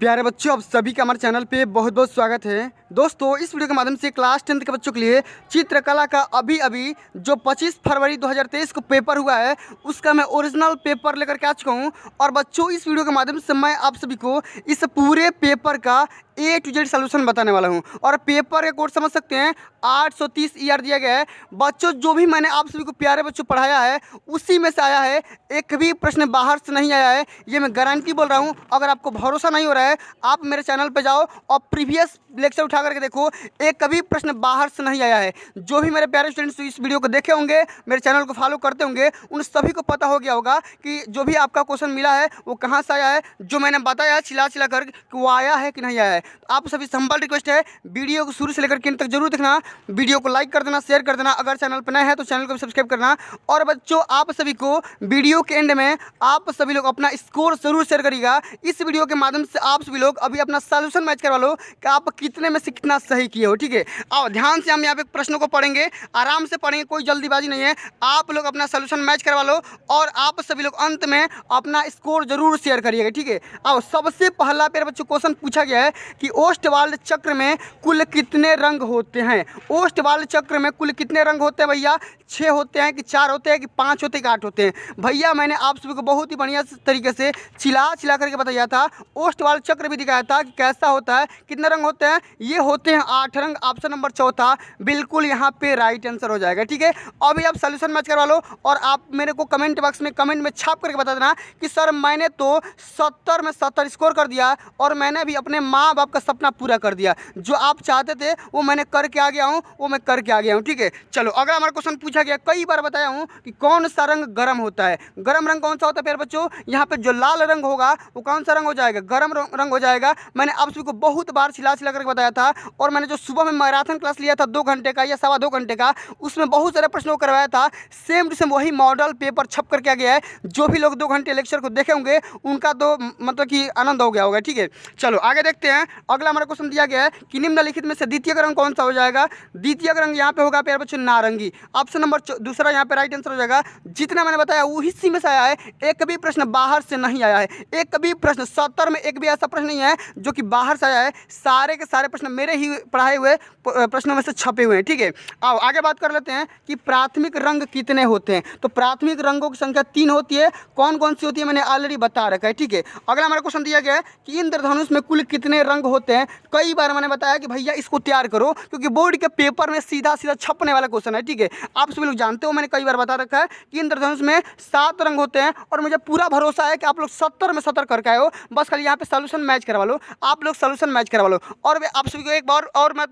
प्यारे बच्चों, आप सभी का हमारे चैनल पे बहुत बहुत स्वागत है। दोस्तों, इस वीडियो के माध्यम से क्लास 10th के बच्चों के लिए चित्रकला का अभी जो 25 फरवरी 2023 को पेपर हुआ है उसका मैं ओरिजिनल पेपर लेकर के आ चुका हूँ। और बच्चों, इस वीडियो के माध्यम से मैं आप सभी को इस पूरे पेपर का A to Z सोल्यूशन बताने वाला हूँ। और पेपर का कोड समझ सकते हैं, 830 ईयर दिया गया है। बच्चों, जो भी मैंने आप सभी को प्यारे बच्चों पढ़ाया है उसी में से आया है, एक भी प्रश्न बाहर से नहीं आया है। ये मैं गारंटी बोल रहा हूँ। अगर आपको भरोसा नहीं हो रहा है, आप मेरे चैनल पे जाओ और प्रीवियस लेक्चर उठा करके देखो, एक कभी प्रश्न बाहर से नहीं आया है। जो भी मेरे प्यारे स्टूडेंट्स इस वीडियो को देखे होंगे, मेरे चैनल को फॉलो करते होंगे, उन सभी को पता हो गया होगा कि जो भी आपका क्वेश्चन मिला है वो कहाँ से आया है। जो मैंने बताया चिल्ला चिल्ला कर कि वो आया है कि नहीं आया है। तो आप सभी से हम्बल रिक्वेस्ट है, वीडियो को शुरू से लेकर के अंत तक जरूर देखना। वीडियो को लाइक कर देना, शेयर कर देना। अगर चैनल पर नए हैं तो चैनल को भी सब्सक्राइब करना। और बच्चों, आप सभी को वीडियो के एंड में आप सभी लोग अपना स्कोर जरूर शेयर करिएगा। इस वीडियो के माध्यम से आप सभी लोग अभी अपना सॉल्यूशन मैच करवा लो कि आप कितने में से कितना सही किए हो। ठीक है, आओ ध्यान से हम यहाँ पे प्रश्नों को पढ़ेंगे, आराम से पढ़ेंगे, कोई जल्दीबाजी नहीं है। आप लोग अपना सॉल्यूशन मैच करवा लो और आप सभी लोग अंत में अपना स्कोर जरूर शेयर करिएगा। ठीक है, आओ सबसे पहला प्यारे बच्चों क्वेश्चन पूछा गया है कि ओस्टवाल्ड चक्र में कुल कितने रंग होते हैं। ओस्टवाल्ड चक्र में कुल कितने रंग होते हैं भैया? 6 होते हैं कि 4 होते हैं कि 5 होते हैं कि 8 होते हैं? भैया, मैंने आप सभी को बहुत ही बढ़िया तरीके से चिल्ला करके बताया था। ओस्टवाल्ड चक्र भी दिखाया था कि कैसा होता है, कितने रंग होते हैं। ये होते हैं 8 रंग। ऑप्शन नंबर चौथा बिल्कुल यहाँ पे राइट आंसर हो जाएगा। ठीक है, अभी आप सोल्यूशन मैच करवा लो और आप मेरे को कमेंट बॉक्स में कमेंट में छाप करके बता देना कि सर मैंने तो 70 में 70 स्कोर कर दिया और मैंने भी अपने माँ बाप का सपना पूरा कर दिया। जो आप चाहते थे वो मैंने करके आ गया हूँ, वो मैं करके आ गया हूँ। ठीक है, चलो अगला हमारा क्वेश्चन पूछा गया, कई बार बताया हूँ कि कौन सा रंग गर्म होता है। गर्म रंग कौन सा होता है प्यारे बच्चों? यहाँ पे जो लाल रंग होगा वो कौन सा रंग हो जाएगा? गर्म रंग हो जाएगा। मैंने आप सभी को बहुत बार चिल्ला करके बताया था। और मैंने जो सुबह में मैराथन क्लास लिया था 2 घंटे का या 2.25 घंटे का, उसमें बहुत सारे प्रश्नों को करवाया था। सेम टू सेम वही मॉडल पेपर छप करके आ गया है। जो भी लोग 2 घंटे लेक्चर को देखे होंगे उनका तो मतलब कि आनंद हो गया होगा। ठीक है, चलो आगे देखते हैं। अगला हमारा क्वेश्चन दिया गया है कि निम्नलिखित में से द्वितीय रंग कौन सा हो जाएगा? द्वितीय रंग यहाँ पे होगा प्यारे बच्चों नारंगी। ऑप्शन नंबर दूसरा यहाँ पे राइट आंसर हो जाएगा। जितना मैंने बताया वो हिस्से में से आया है, एक भी प्रश्न बाहर से नहीं आया है। एक भी प्रश्न 70 में एक भी ऐसा प्रश्न नहीं है जो कि बाहर से आया है। सारे के सारे प्रश्न मेरे ही पढ़ाए हुए प्रश्नों में से छपे हुए हैं। ठीक है, आओ आगे बात कर लेते हैं कि प्राथमिक रंग कितने होते हैं। तो प्राथमिक रंगों की संख्या 3 होती है। कौन कौन सी होती है मैंने ऑलरेडी बता रखा है। ठीक है, अगला हमारा क्वेश्चन दिया गया है कि इंद्रधनुष में कुल कितने रंग होते हैं। कई बार मैंने बताया कि भैया इसको तैयार करो क्योंकि बोर्ड के पेपर में सीधा सीधा छपने वाला क्वेश्चन है। ठीक है, आप सभी लोग जानते हो, मैंने कई बार बता रखा है कि इंद्रधनुष में 7 रंग होते हैं। और मुझे पूरा भरोसा है कि आप लोग 70 में 70 करके आए हो। बस खाली यहाँ पे सोल्यूशन मैच करवा लो, आप लोग सोल्यूशन मैच करवा लो। और आप सभी को एक बार और मैं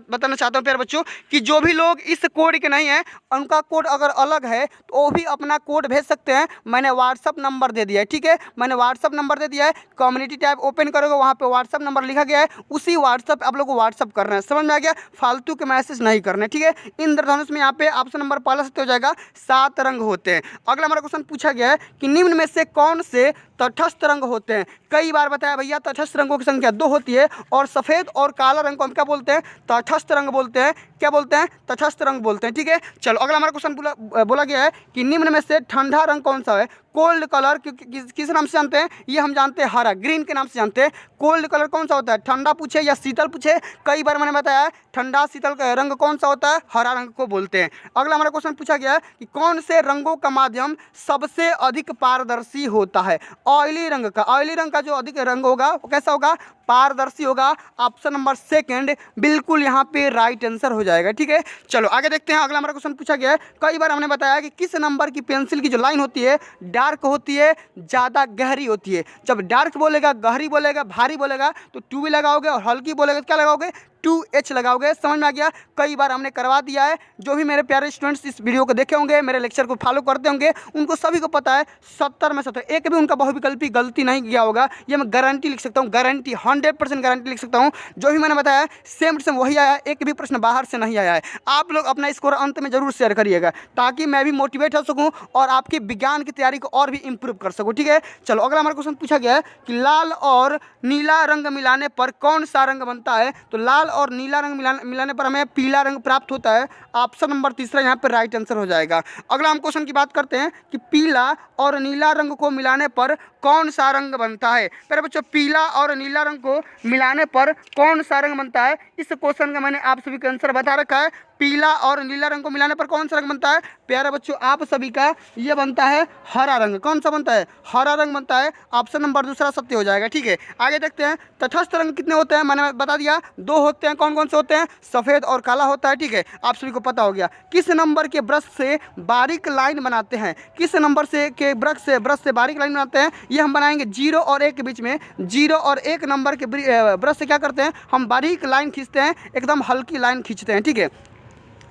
बताना चाहता हूँ प्यारे बच्चों कि जो भी लोग इस कोड के नहीं है, उनका कोड अगर अलग है तो वो भी अपना कोड भेज सकते हैं। मैंने व्हाट्सअप नंबर दे दिया है। ठीक है, मैंने व्हाट्सअप नंबर दे दिया है। कम्युनिटी टैब ओपन करोगे, वहाँ पे व्हाट्सअप नंबर लिखा गया है। उसी व्हाट्सअप आप लोग को व्हाट्सअप करना है। समझ में आ गया? फालतू के मैसेज नहीं करने। ठीक है, इंद्रधनुष में यहाँ पे ऑप्शन नंबर पहला से हो जाएगा 7 रंग होते हैं। अगला हमारा क्वेश्चन पूछा गया है कि निम्न में से कौन से तटस्थ रंग होते हैं। कई बार बताया भैया तटस्थ रंगों की संख्या 2 होती है और सफ़ेद और काला रंग को हम क्या बोलते हैं? तटस्थ रंग बोलते हैं। क्या बोलते हैं? तटस्थ रंग बोलते हैं। ठीक है, चलो अगला हमारा क्वेश्चन बोला गया है कि निम्न में से ठंडा रंग कौन सा है। कोल्ड कलर किस नाम से जानते हैं? ये हम जानते हैं हरा, ग्रीन के नाम से जानते हैं। कोल्ड कलर कौन सा होता है? ठंडा पूछे या शीतल पूछे, कई बार मैंने बताया ठंडा शीतल का रंग कौन सा होता है? हरा रंग को बोलते हैं। अगला हमारा क्वेश्चन पूछा गया है कि कौन से रंगों का माध्यम सबसे अधिक पारदर्शी होता है। ऑयली रंग का जो अधिक रंग होगा वो कैसा होगा? पारदर्शी होगा। ऑप्शन नंबर सेकंड बिल्कुल यहाँ पे राइट आंसर हो जाएगा। ठीक है, चलो आगे देखते हैं। अगला हमारा क्वेश्चन पूछा गया है, कई बार हमने बताया कि किस नंबर की पेंसिल की जो लाइन होती है डार्क होती है, ज़्यादा गहरी होती है। जब डार्क बोलेगा, गहरी बोलेगा, भारी बोलेगा तो 2 भी लगाओगे और हल्की बोलेगा तो क्या लगाओगे? 2H लगाओगे। समझ में आ गया? कई बार हमने करवा दिया है। जो भी मेरे प्यारे स्टूडेंट्स इस वीडियो को देखे होंगे, मेरे लेक्चर को फॉलो करते होंगे, उनको सभी को पता है 70 में 70 एक भी उनका बहुविकल्पी गलती नहीं किया होगा। ये मैं गारंटी लिख सकता हूँ, गारंटी 100% गारंटी लिख सकता हूँ। जो भी मैंने बताया सेम टू सेम वही आया है, एक भी प्रश्न बाहर से नहीं आया है। आप लोग अपना स्कोर अंत में जरूर शेयर करिएगा ताकि मैं भी मोटिवेट हो सकूँ और आपकी विज्ञान की तैयारी को और भी इंप्रूव कर सकूँ। ठीक है, चलो अगला हमारा क्वेश्चन पूछा गया है कि लाल और नीला रंग मिलाने पर कौन सा रंग बनता है। तो लाल और नीला रंग मिलाने पर हमें पीला रंग प्राप्त होता है। ऑप्शन नंबर तीसरा यहाँ पर राइट आंसर हो जाएगा। अगला हम क्वेश्चन की बात करते हैं कि पीला और नीला रंग को मिलाने पर कौन सा रंग बनता है? प्यारे बच्चों, पीला और नीला रंग को मिलाने पर कौन सा रंग बनता है? इस क्वेश्चन का मैंने आप सभी का आंसर बता रखा है। पीला और नीला रंग को मिलाने पर कौन सा रंग बनता है? प्यारे बच्चों, आप सभी का ये बनता है हरा रंग। कौन सा बनता है? हरा रंग बनता है। ऑप्शन नंबर दूसरा सत्य हो जाएगा। ठीक है, आगे देखते हैं। तटस्थ रंग कितने होते हैं? मैंने बता दिया, 2 होते हैं। कौन कौन से होते हैं? सफ़ेद और काला होता है। ठीक है, आप सभी को पता हो गया। किस नंबर के ब्रश से बारीक लाइन बनाते हैं? किस नंबर से के ब्रश से बारीक लाइन बनाते हैं? ये हम बनाएंगे 0 और 1 के बीच में। 0 और 1 नंबर के ब्रश से क्या करते हैं? हम बारीक लाइन खींचते हैं, एकदम हल्की लाइन खींचते हैं। ठीक है,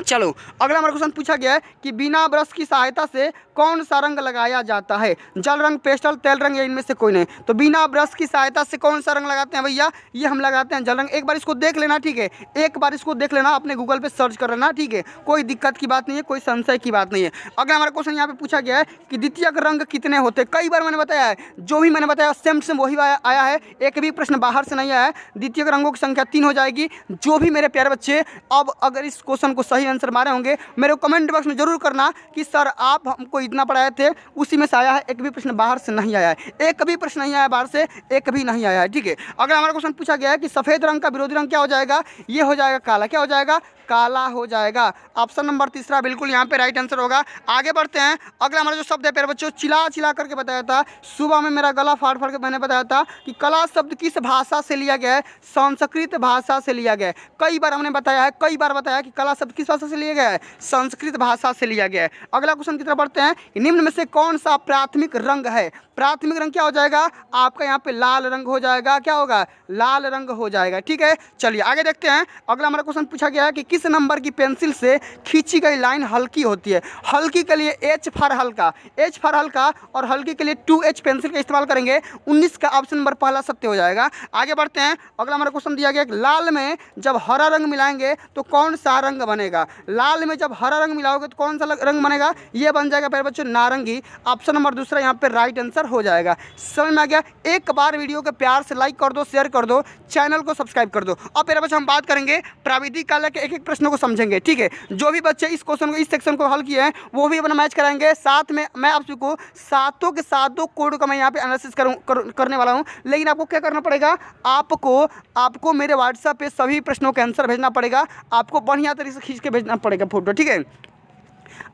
चलो अगला हमारा क्वेश्चन पूछा गया है कि बिना ब्रश की सहायता से कौन सा रंग लगाया जाता है? जल रंग, पेस्टल, तेल रंग या इनमें से कोई नहीं। तो बिना ब्रश की सहायता से कौन सा रंग लगाते हैं भैया? ये हम लगाते हैं जल रंग। एक बार इसको देख लेना। ठीक है, एक बार इसको देख लेना, अपने गूगल पे सर्च कर लेना। ठीक है, कोई दिक्कत की बात नहीं है, कोई संशय की बात नहीं है। अगला हमारा क्वेश्चन यहाँ पे पूछा गया है कि द्वितीयक रंग कितने होते हैं? कई बार मैंने बताया है, जो भी मैंने बताया सेम सेम वही आया है, एक भी प्रश्न बाहर से नहीं आया है। द्वितीयक रंगों की संख्या 3 हो जाएगी। जो भी मेरे प्यारे बच्चे अब अगर इस क्वेश्चन को सही आंसर मारे होंगे, मेरे कमेंट बॉक्स में जरूर करना कि सर आप हमको इतना पढ़ाए थे, उसी में से आया है, एक भी प्रश्न बाहर से नहीं आया है। एक भी प्रश्न नहीं आया बाहर से, एक भी नहीं आया है। ठीक है, अगर हमारा क्वेश्चन पूछा गया है कि सफ़ेद रंग का विरोधी रंग क्या हो जाएगा? ये हो जाएगा काला। क्या हो जाएगा? काला हो जाएगा। ऑप्शन नंबर तीसरा बिल्कुल यहाँ पे राइट आंसर होगा। आगे बढ़ते हैं। अगला हमारा जो शब्द है प्यारे बच्चों, चिल्ला चिल्ला करके बताया था, सुबह में मेरा गला फाड़ फाड़ के मैंने बताया था कि कला शब्द किस भाषा से लिया गया है? संस्कृत भाषा से लिया गया है। कई बार हमने बताया है, कई बार बताया कि कला शब्द किस भाषा से लिया गया है? संस्कृत भाषा से लिया गया है। अगला क्वेश्चन की तरफ बढ़ते हैं। निम्न में से कौन सा प्राथमिक रंग है? प्राथमिक रंग क्या हो जाएगा? आपका यहाँ पे लाल रंग हो जाएगा। क्या होगा? लाल रंग हो जाएगा। ठीक है, चलिए आगे देखते हैं। अगला हमारा क्वेश्चन पूछा गया है कि किस नंबर की पेंसिल से खींची गई लाइन हल्की होती है? हल्की के लिए H फॉर हल्का, H फॉर हल्का, और हल्की के लिए 2H पेंसिल का इस्तेमाल करेंगे। 19 का ऑप्शन नंबर पहला सत्य हो जाएगा। आगे बढ़ते हैं। अगला हमारा क्वेश्चन दिया गया कि लाल में जब हरा रंग मिलाएंगे तो कौन सा रंग बनेगा? लाल में जब हरा रंग मिलाओगे तो कौन सा रंग बनेगा? ये बन जाएगा प्यारे बच्चों नारंगी। ऑप्शन नंबर दूसरा यहाँ पे राइट आंसर हो जाएगा। समझ में आ गया? एक बार वीडियो को प्यार से लाइक कर दो, शेयर कर दो, चैनल को सब्सक्राइब कर दो। अब प्यारे बच्चों हम बात करेंगे प्राविधिक काल के एक एक प्रश्नों को समझेंगे। ठीक है, जो भी बच्चे इस क्वेश्चन को, इस सेक्शन को हल किए हैं, वो भी अपना मैच कराएंगे। साथ में मैं आप सबको सातों के सातों कोड का मैं यहाँ पे एनालिसिस करने वाला हूँ। लेकिन आपको क्या करना पड़ेगा? आपको मेरे व्हाट्सएप पे सभी प्रश्नों के आंसर भेजना पड़ेगा। आपको बढ़िया तरीके से खींच के भेजना पड़ेगा फोटो। ठीक है,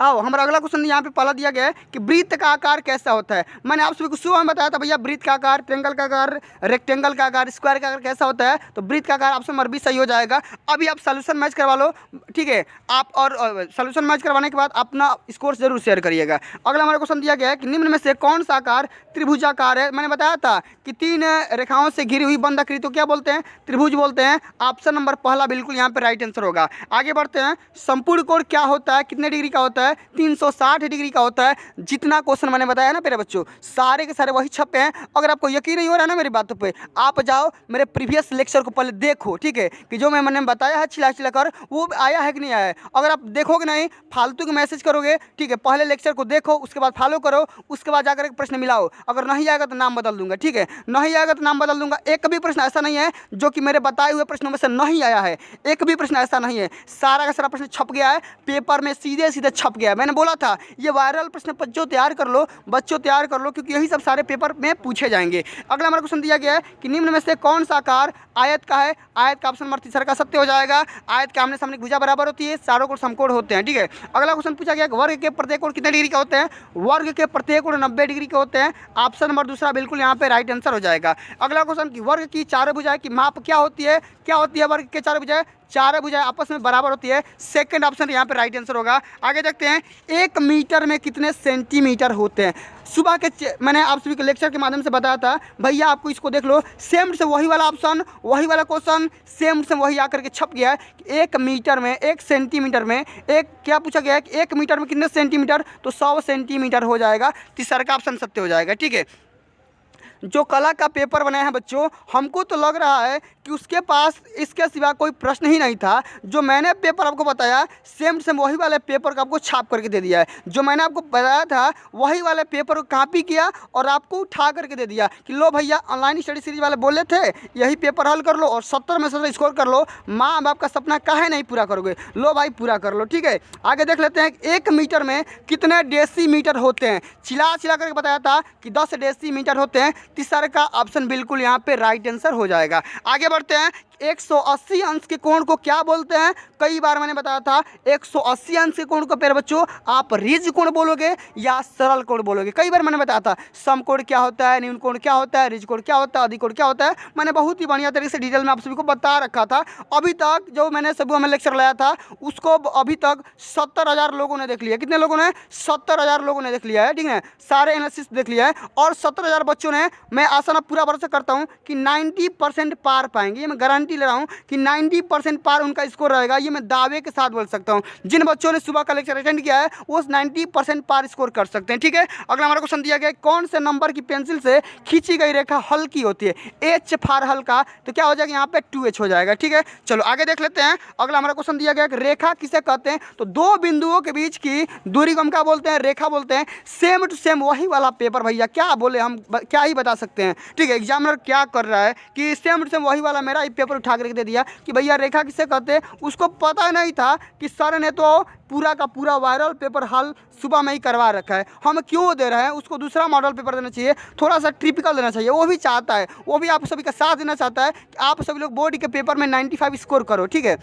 आओ हमारा अगला क्वेश्चन यहाँ पे पहला दिया गया है कि वृत्त का आकार कैसा होता है? मैंने आप सभी को सुबह में बताया था भैया, वृत्त का आकार, ट्रायंगल का आकार, रेक्टेंगल का आकार, स्क्वायर का आकार कैसा होता है? तो वृत्त का आकार ऑप्शन नंबर बी सही हो जाएगा। अभी आप सॉल्यूशन मैच करवा लो। ठीक है, आप और सॉल्यूशन मैच करवाने के बाद अपना स्कोर जरूर शेयर करिएगा। अगला हमारा क्वेश्चन दिया गया है कि निम्न में से कौन सा आकार त्रिभुजाकार है? मैंने बताया था कि 3 रेखाओं से घिरी हुई बंद आकृति को क्या बोलते हैं? त्रिभुज बोलते हैं। ऑप्शन नंबर पहला बिल्कुल यहाँ पे राइट आंसर होगा। आगे बढ़ते हैं। संपूर्ण कोण क्या होता है? कितने डिग्री का होता है? 360 डिग्री का होता है। जितना क्वेश्चन मैंने बताया ना मेरे बच्चों, सारे के सारे वही छपे हैं। अगर आपको यकीन नहीं हो रहा है ना मेरी बातों पे, आप जाओ मेरे प्रीवियस लेक्चर को पहले देखो। ठीक है, कि जो मैंने बताया है चिल्ला चिल्ला कर, वो आया है कि नहीं आया है। अगर आप देखोगे नहीं, फालतू के मैसेज करोगे, ठीक है, पहले लेक्चर को देखो, उसके बाद फॉलो करो, उसके बाद जाकर एक प्रश्न मिलाओ। अगर नहीं आएगा तो नाम बदल दूंगा। ठीक है, नहीं आएगा तो नाम बदल दूंगा। एक भी प्रश्न ऐसा नहीं है जो कि मेरे बताए हुए प्रश्नों में से नहीं आया है। एक भी प्रश्न ऐसा नहीं है, सारा का सारा प्रश्न छप गया है पेपर में, सीधे सीधे छप गया है। मैंने बोला था ये वायरल प्रश्न बच्चों तैयार कर लो, बच्चों तैयार कर लो, क्योंकि यही सब सारे पेपर में पूछे जाएंगे। अगला हमारा क्वेश्चन दिया गया है कि निम्न में से कौन सा आकार आयत का है? आयत का ऑप्शन नंबर तीसरा का सत्य हो जाएगा। आयत के आमने सामने भुजा बराबर होती है, चारों कोण समकोण होते हैं। ठीक है, अगला क्वेश्चन पूछा गया कि वर्ग के प्रत्येक कोण कितने डिग्री का होते हैं? वर्ग के प्रत्येक कोण 90 डिग्री के होते हैं। ऑप्शन नंबर दूसरा बिल्कुल यहाँ पे राइट आंसर हो जाएगा। अगला क्वेश्चन कि वर्ग की चारों भुजाएं की माप क्या होती है? क्या होती है वर्ग के चारों भुजाएं? चारों भुजाएं आपस में बराबर होती है। सेकंड ऑप्शन यहाँ पे राइट आंसर होगा। आगे देखते हैं, 1 मीटर में कितने सेंटीमीटर होते हैं? सुबह के मैंने आप सभी के लेक्चर के माध्यम से बताया था भैया, आपको इसको देख लो, सेम से वही वाला ऑप्शन, वही वाला क्वेश्चन सेम से वही आकर के छप गया है कि 1 मीटर में, 1 सेंटीमीटर में, एक क्या पूछा गया है कि 1 मीटर में कितने सेंटीमीटर? तो 100 सेंटीमीटर हो जाएगा। तीसरा का ऑप्शन सत्य हो जाएगा। ठीक है, जो कला का पेपर बनाया है बच्चों, हमको तो लग रहा है कि उसके पास इसके सिवा कोई प्रश्न ही नहीं था। जो मैंने पेपर आपको बताया सेम टू सेम वही वाले पेपर को आपको छाप करके दे दिया है। जो मैंने आपको बताया था वही वाले पेपर को कॉपी किया और आपको उठा करके दे दिया कि लो भैया ऑनलाइन स्टडी सीरीज वाले बोले थे यही पेपर हल कर लो और 70 में 70 स्कोर कर लो। माँ बाप का सपना काहे नहीं पूरा करोगे? लो भाई पूरा कर लो। ठीक है, आगे देख लेते हैं 1 मीटर में कितने डेसीमीटर होते हैं। चिल्ला चिल्ला करके बताया था कि 10 डेसीमीटर होते हैं। तीसरा का ऑप्शन बिल्कुल यहाँ पे राइट आंसर हो जाएगा। आगे बढ़ते हैं, 180 अंश के कोण को क्या बोलते हैं? कई बार मैंने बताया था 180 अंश के कोण को प्यारे बच्चों आप रिज कोण बोलोगे या सरल कोण बोलोगे। कई बार मैंने बताया था समकोण क्या होता है, न्यून कोण क्या होता है, रिज कोण क्या होता है, अधिक कोण क्या होता है। मैंने बहुत ही बढ़िया तरीके से डिटेल में आप सभी को बता रखा था। अभी तक जो मैंने सभी में लेक्चर लाया था उसको अभी तक 70,000 लोगों ने देख लिया। कितने लोगों ने? 70,000 लोगों ने देख लिया है। ठीक है, सारे एनालिसिस देख लिया है और 70,000 बच्चों ने, मैं आशा ना पूरा भरोसा करता हूँ कि 90% पार पाएंगे। ये मैं गारंटी ले रहा हूँ कि 90% पार उनका स्कोर रहेगा। ये मैं दावे के साथ बोल सकता हूँ। जिन बच्चों ने सुबह का लेक्चर अटेंड किया है वो 90% पार स्कोर कर सकते हैं। ठीक है, अगला हमारा क्वेश्चन दिया गया कौन से नंबर की पेंसिल से खींची गई रेखा हल्की होती है? एच फार हल्का, तो क्या हो जाएगा यहाँ पे 2H हो जाएगा। ठीक है, चलो आगे देख लेते हैं। अगला हमारा क्वेश्चन दिया गया रेखा किसे कहते हैं? तो दो बिंदुओं के बीच की दूरी को हम क्या बोलते हैं? रेखा बोलते हैं। सेम टू सेम वही वाला पेपर भैया, क्या बोले हम क्या ही बता सकते हैं। ठीक है, एग्जामिनर क्या कर रहा है कि सेम टू सेम वही वाला मेरा ही पेपर उठा करके दे दिया कि भैया रेखा किसे कहते हैं। उसको पता नहीं था कि सर ने तो पूरा का पूरा वायरल पेपर हल सुबह में ही करवा रखा है। हम क्यों दे रहे हैं? उसको दूसरा मॉडल पेपर देना चाहिए, थोड़ा सा ट्रिपिकल देना चाहिए। वो भी चाहता है, वो भी आप सभी का साथ देना चाहता है कि आप सभी लोग बोर्ड के पेपर में 95 स्कोर करो। ठीक है,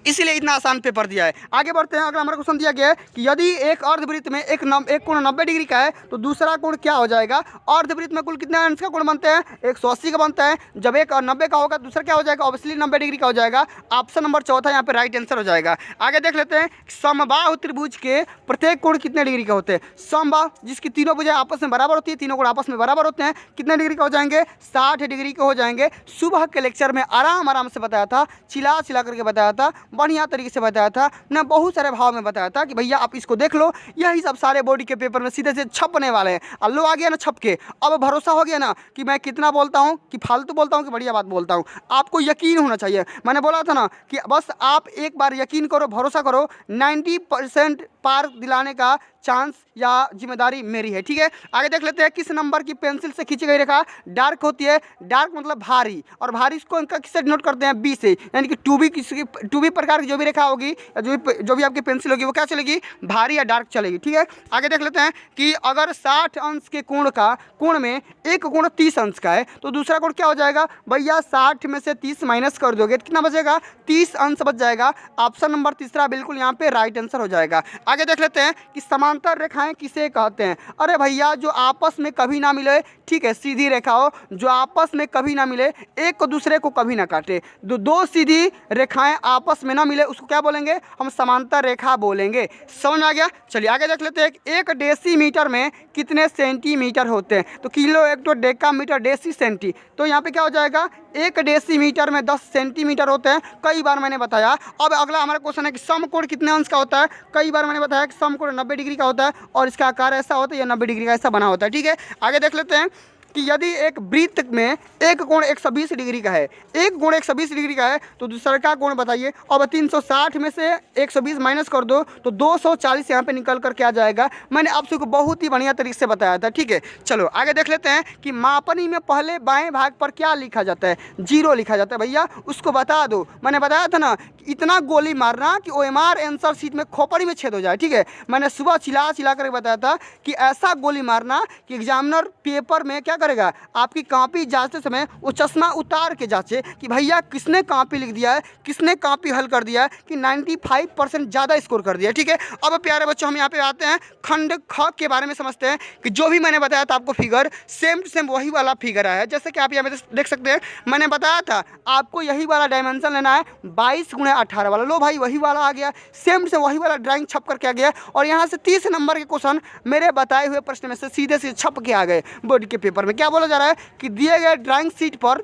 इसीलिए इतना आसान पेपर दिया है। आगे बढ़ते हैं, अगला हमारा क्वेश्चन दिया गया है कि यदि एक अर्धवृत्त में एक कोण 90 डिग्री का है तो दूसरा कोण क्या हो जाएगा? अर्धवृत्त में कुल कितने अंश का कोण बनते हैं? 180 का बनता है। जब एक 90 का होगा दूसरा क्या हो जाएगा? ऑब्वियसली 90 डिग्री का हो जाएगा। ऑप्शन नंबर चौथा यहाँ पे राइट आंसर हो जाएगा। आगे देख लेते हैं, समबाहु त्रिभुज के प्रत्येक कोण कितने डिग्री का होते हैं? समबाहु जिसकी तीनों भुजाएं आपस में बराबर होती है, तीनों कोण आपस में बराबर होते हैं, कितने डिग्री का हो जाएंगे? 60 डिग्री के हो जाएंगे। सुबह के लेक्चर में आराम से बताया था, चिल्ला चिल्ला करके बताया था, बढ़िया तरीके से बताया था ना, बहुत सारे भाव में बताया था कि भैया आप इसको देख लो, यही सब सारे बॉडी के पेपर में सीधे से छपने वाले हैं। अल्लो आ गया ना छप के, अब भरोसा हो गया ना कि मैं कितना बोलता हूँ, कि फालतू बोलता हूँ कि बढ़िया बात बोलता हूँ। आपको यकीन होना चाहिए। मैंने बोला था ना कि बस आप एक बार यकीन करो, भरोसा करो, 90% पार दिलाने का चांस या जिम्मेदारी मेरी है। ठीक है, आगे देख लेते हैं, किस नंबर की पेंसिल से खींची गई रेखा डार्क होती है? डार्क मतलब भारी, और भारी इसको इनका किससे डिनोट करते हैं? बी से, यानी कि 2B प्रकार की जो भी रेखा होगी या जो भी आपकी पेंसिल होगी वो क्या चलेगी? भारी या डार्क चलेगी। ठीक है, आगे देख लेते हैं कि अगर 60 अंश के कोण में एक कोण 30 अंश का है तो दूसरा कोण क्या हो जाएगा? भैया 60 में से 30 माइनस कर दोगे कितना बचेगा? 30 अंश बच जाएगा। ऑप्शन नंबर तीसरा बिल्कुल यहाँ पे राइट आंसर हो जाएगा। आगे देख लेते हैं कि समांतर रेखाएं किसे कहते हैं? अरे भैया जो आपस में कभी ना मिले, ठीक है, सीधी रेखा हो जो आपस में कभी ना मिले, एक को दूसरे को कभी ना काटे, दो सीधी रेखाएं आपस में ना मिले, उसको क्या बोलेंगे? हम समांतर रेखा बोलेंगे। समझ आ गया? चलिए आगे देख लेते हैं, एक डेसीमीटर में कितने सेंटीमीटर होते हैं? तो किलो, एक तो डेकामीटर, डेसी, सेंटी, तो यहाँ पे क्या हो जाएगा? एक डेसीमीटर में 10 सेंटीमीटर होते हैं। कई बार मैंने बताया। अब अगला हमारा क्वेश्चन है कि समकोण कितने अंश का होता है? कई बार मैंने बताया कि समकोण 90 डिग्री का होता है और इसका आकार ऐसा होता है या 90 डिग्री का ऐसा बना होता है। ठीक है, आगे देख लेते हैं कि यदि एक वृत्त में एक कोण 120 डिग्री का है, एक कोण 120 डिग्री का है तो दूसरा का कोण बताइए। अब 360 में से 120 माइनस कर दो तो 240 यहाँ पे निकल कर के आ जाएगा। मैंने आप सबको बहुत ही बढ़िया तरीके से बताया था। ठीक है, चलो आगे देख लेते हैं कि मापनी में पहले बाएं भाग पर क्या लिखा जाता है? 0 लिखा जाता है। भैया उसको बता दो, मैंने बताया था ना कि इतना गोली मारना कि OMR आंसर शीट में खोपड़ी में छेद हो जाए। ठीक है, मैंने सुबह चिल्ला कर बताया था कि ऐसा गोली मारना कि एग्जामिनर पेपर में क्या करेगा? आपकी कॉपी जांचते समय वो चश्मा उतार के जांचे कि भैया किसने कॉपी लिख दिया है, किसने कॉपी हल कर दिया है, कि 95% ज़्यादा स्कोर कर दिया। ठीक है, अब प्यारे बच्चों हम यहाँ पे आते हैं, खंड ख के बारे में समझते हैं कि जो भी मैंने बताया था आपको फिगर सेम टू सेम वही वाला फिगर है। जैसे कि आप यहाँ पे देख सकते हैं, मैंने बताया था आपको यही वाला डायमेंशन लेना है 22x18 वाला। लो भाई वही वाला आ गया, सेम से वही वाला ड्राइंग छप करके आ गया और यहाँ से 30 नंबर के क्वेश्चन मेरे बताए हुए प्रश्न में से सीधे छप के आ गए बोर्ड के पेपर में। क्या बोला जा रहा है कि दिए गए ड्राइंग शीट पर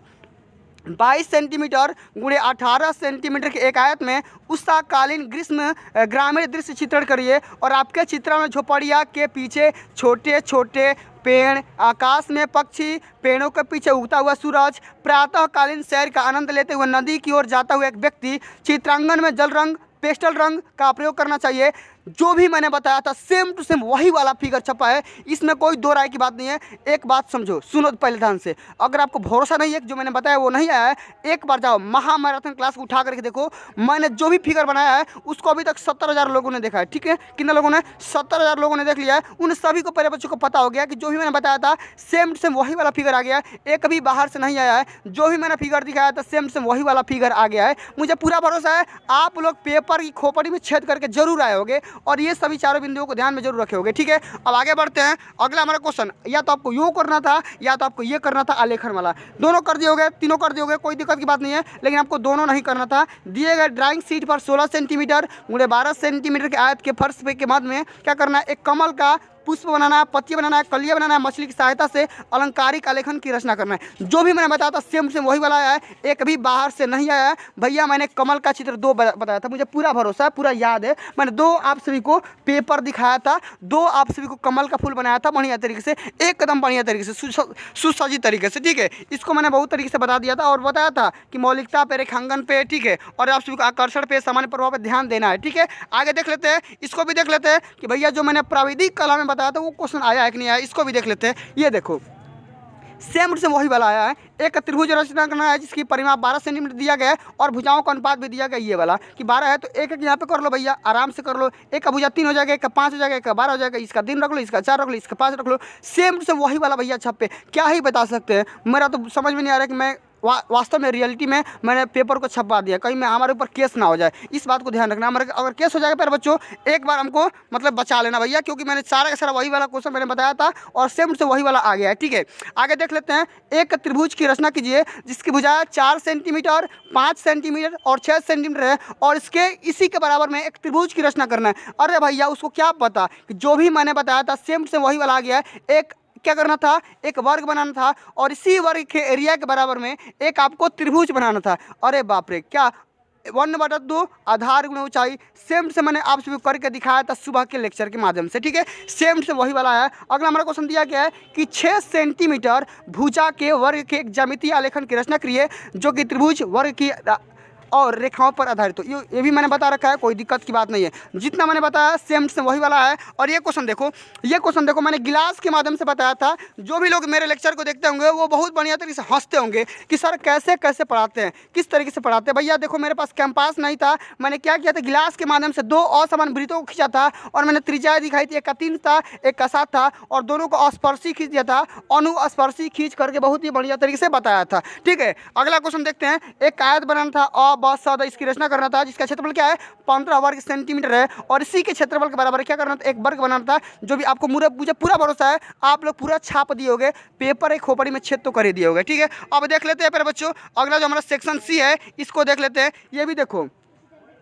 22 सेंटीमीटर गुणे 18 सेंटीमीटर के एक आयत में उषाकालीन ग्रीष्म ग्रामीण दृश्य चित्रण करिए और आपके चित्रण में झोपड़िया के पीछे छोटे छोटे पेड़, आकाश में पक्षी, पेड़ों के पीछे उगता हुआ सूरज, प्रातःकालीन सैर का आनंद लेते हुए नदी की ओर जाता हुआ एक व्यक्ति, चित्रांगन में जल रंग, पेस्टल रंग का प्रयोग करना चाहिए। जो भी मैंने बताया था सेम टू सेम वही वाला फिगर छपा है, इसमें कोई दो राय की बात नहीं है। एक बात समझो, सुनो पहले ध्यान से, अगर आपको भरोसा नहीं है कि जो मैंने बताया वो नहीं आया है, एक बार जाओ महामैराथन क्लास को उठा करके देखो। मैंने जो भी फिगर बनाया है उसको अभी तक 70,000 लोगों ने देखा है। ठीक है, कितने लोगों ने? 70,000 लोगों ने देख लिया है। उन सभी को पहले बच्चों को पता हो गया कि जो भी मैंने बताया था सेम टू सेम वही वाला फिगर आ गया, एक भी बाहर से नहीं आया है। जो भी मैंने फिगर दिखाया था सेम टू सेम वही वाला फिगर आ गया है। मुझे पूरा भरोसा है आप लोग पेपर की खोपड़ी में छेद करके जरूर आए होंगे और ये सभी चारों बिंदुओं को ध्यान में जरूर रखे होंगे। ठीक है, अब आगे बढ़ते हैं। अगला हमारा क्वेश्चन, या तो आपको यूँ करना था या तो आपको ये करना था आलेखन वाला। दोनों कर दिए होगे, तीनों कर दिए होगे, कोई दिक्कत की बात नहीं है, लेकिन आपको दोनों नहीं करना था। दिए गए ड्राइंग शीट पर 16 सेंटीमीटर गुणे 12 सेंटीमीटर के आयत के फर्श पे के मध्य में क्या करना है? एक कमल का पुष्प बनाना है, पत्तियाँ बनाना है, कलियाँ बनाना है, मछली की सहायता से अलंकारिक आलेखन की रचना करना है। जो भी मैंने बताया था सेम सेम वही वाला आया है, एक भी बाहर से नहीं आया है। भैया मैंने कमल का चित्र 2 बताया था, मुझे पूरा भरोसा है, पूरा याद है। मैंने 2 आप सभी को पेपर दिखाया था, 2 आप सभी को कमल का फूल बनाया था बढ़िया तरीके से, एकदम बढ़िया तरीके से, सुसज्जित तरीके से। ठीक है, इसको मैंने बहुत तरीके से बता दिया था और बताया था कि मौलिकता पे, रेखांकन पे, ठीक है, और आप सभी को आकर्षण पे, सामान्य प्रभाव पे ध्यान देना है। ठीक है, आगे देख लेते हैं, इसको भी देख लेते हैं कि भैया जो मैंने प्राविधिक कला में बताया था वो क्वेश्चन आया है कि नहीं आया, इसको भी देख लेते हैं। ये देखो सेम से वही वाला आया है। एक त्रिभुज रचना करना है जिसकी परिमाप 12 सेंटीमीटर दिया गया है और भुजाओं का अनुपात भी दिया गया ये वाला कि 12 है, तो एक एक यहाँ पे कर लो भैया, आराम से कर लो। एक का भुजा 3 हो जाएगा, एक का 5 हो जाएगा, एक का 12 हो जाएगा, इसका 3 रख लो, इसका 4 रख लो, इसका 5 रख लो। सेम से वही वाला भैया छप्पे, क्या ही बता सकते हैं। मेरा तो समझ में नहीं आ रहा कि मैं वास्तव में रियलिटी में मैंने पेपर को छपवा दिया, कहीं मैं हमारे ऊपर केस ना हो जाए, इस बात को ध्यान रखना। हमारे अगर केस हो जाएगा पर बच्चों एक बार हमको मतलब बचा लेना भैया, क्योंकि मैंने सारा का सारा वही वाला क्वेश्चन मैंने बताया था और सेम से वही वाला आ गया है। ठीक है, आगे देख लेते हैं। एक त्रिभुज की रचना कीजिए जिसकी भुजाएं 4 सेंटीमीटर, 5 सेंटीमीटर और 6 सेंटीमीटर है और इसके इसी के बराबर में एक त्रिभुज की रचना करना है। अरे भैया उसको क्या पता कि जो भी मैंने बताया था सेम से वही वाला आ गया है। एक क्या करना था? एक वर्ग बनाना था और इसी वर्ग के एरिया के बराबर में एक आपको त्रिभुज बनाना था। अरे बाप रे, क्या 1/2 आधार गुणा ऊंचाई। सेम से मैंने आप सभी को करके दिखाया था सुबह के लेक्चर के माध्यम से। ठीक है, सेम से वही वाला है। अगला हमारा क्वेश्चन दिया गया है कि 6 सेंटीमीटर भुजा के वर्ग के एक ज्यामितीय आलेखन की रचना करिए जो कि त्रिभुज वर्ग की और रेखाओं पर आधारित हो। ये भी मैंने बता रखा है, कोई दिक्कत की बात नहीं है। जितना मैंने बताया सेम से वही वाला है। और ये क्वेश्चन देखो, ये क्वेश्चन देखो, मैंने गिलास के माध्यम से बताया था। जो भी लोग मेरे लेक्चर को देखते होंगे वो बहुत बढ़िया तरीके से हंसते होंगे कि सर कैसे कैसे पढ़ाते हैं, किस तरीके से पढ़ाते हैं। भैया देखो मेरे पास कैंपास नहीं था, मैंने क्या किया था, गिलास के माध्यम से 2 असमान वृत्तों को खींचा था और मैंने त्रिज्या दिखाई थी, एक का 3 था, एक का 7 था और दोनों को स्पर्शी खींच दिया था, अनुस्पर्शी खींच करके बहुत ही बढ़िया तरीके से बताया था। ठीक है, अगला क्वेश्चन देखते हैं। एक आयत बनाना था अ ब स द, इसकी रचना करना था जिसका क्षेत्रफल क्या है? 15 वर्ग सेंटीमीटर है और इसी के क्षेत्रफल के बराबर क्या करना था? एक वर्ग बनाना था। जो भी आपको मुझे पूरा भरोसा है आप लोग पूरा छाप दिए होगे, पेपर एक खोपड़ी में छेद तो कर ही दिए होगे। ठीक है, अब देख लेते हैं फिर बच्चों अगला जो हमारा सेक्शन सी है इसको देख लेते हैं। ये भी देखो,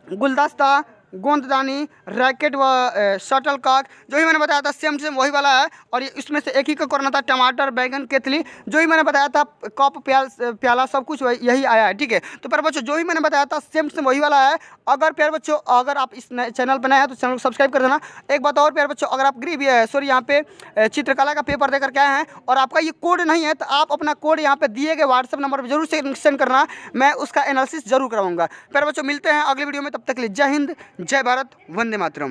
गुलदस्ता, गोंददानी, रैकेट व शटल कॉक, जो ही मैंने बताया था सेम सेम वही वाला है। और ये इसमें से एक ही का करना था, टमाटर, बैगन, केतली, जो ही मैंने बताया था कप प्याला सब कुछ यही आया है। ठीक है, तो प्यारे बच्चों जो ही मैंने बताया था सेम सेम वही वाला है। अगर प्यारे बच्चों अगर आप इस चैनल पर नए हैं तो चैनल को सब्सक्राइब कर देना। एक बात और प्यारे बच्चों, अगर आप सॉरी यहाँ पे चित्रकला का पेपर देकर के आए हैं और आपका ये कोड नहीं है तो आप अपना कोड यहाँ पे दिए गए व्हाट्सएप नंबर पर जरूर सेंड करना, मैं उसका एनालिसिस जरूर करवाऊंगा। प्यारे बच्चों मिलते हैं अगले वीडियो में, तब तक के लिए जय हिंद, जय भारत, वंदे मातरम।